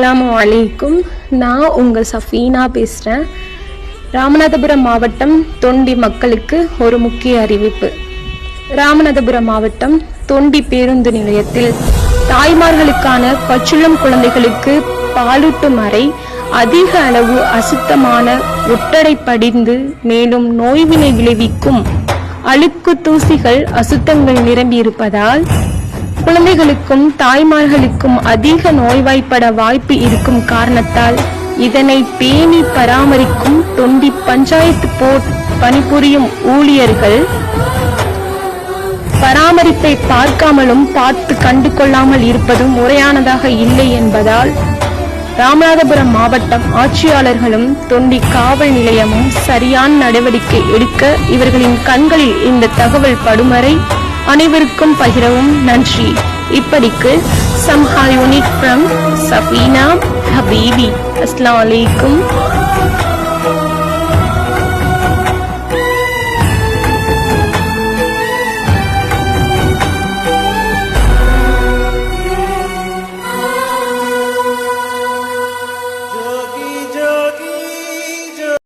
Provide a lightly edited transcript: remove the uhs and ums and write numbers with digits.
அஸ்ஸலாமு அலைக்கும். நான் உங்கள் சஃபீனா பேசுகிறேன். ராமநாதபுரம் மாவட்டம் தொண்டி மக்களுக்கு ஒரு முக்கிய அறிவிப்பு. ராமநாதபுரம் மாவட்டம் தொண்டி பேருந்து நிலையத்தில் தாய்மார்களுக்கான பச்சிளம் குழந்தைகளுக்கு பாலூட்டும் அறை அதிக அளவு அசுத்தமான ஒட்டடை படிந்து மேலும் நோய்வினை விளைவிக்கும் அழுக்கு தூசிகள் அசுத்தங்கள் நிரம்பி இருப்பதால் குழந்தைகளுக்கும் தாய்மார்களுக்கும் அதிக நோய்வாய்ப்பட வாய்ப்பு இருக்கும் காரணத்தால் இதனை பேணி பராமரிக்கும் தொண்டி பஞ்சாயத்து போர்டு பணிபுரியும் ஊழியர்கள் பராமரிப்பை பார்க்காமலும் பார்த்து கண்டு கொள்ளாமல் இருப்பதும் முறையானதாக இல்லை என்பதால் ராமநாதபுரம் மாவட்டம் ஆட்சியாளர்களும் தொண்டி காவல் நிலையமும் சரியான நடவடிக்கை எடுக்க இவர்களின் கண்களில் இந்த தகவல் படுமறை அனைவருக்கும் பகிரவும் நன்றி. இப்படிக்கு சம்ஹா யூனிட் ஃப்ரம் சஃபீனா ஹபீபி. அஸ்ஸலாமு அலைக்கும்.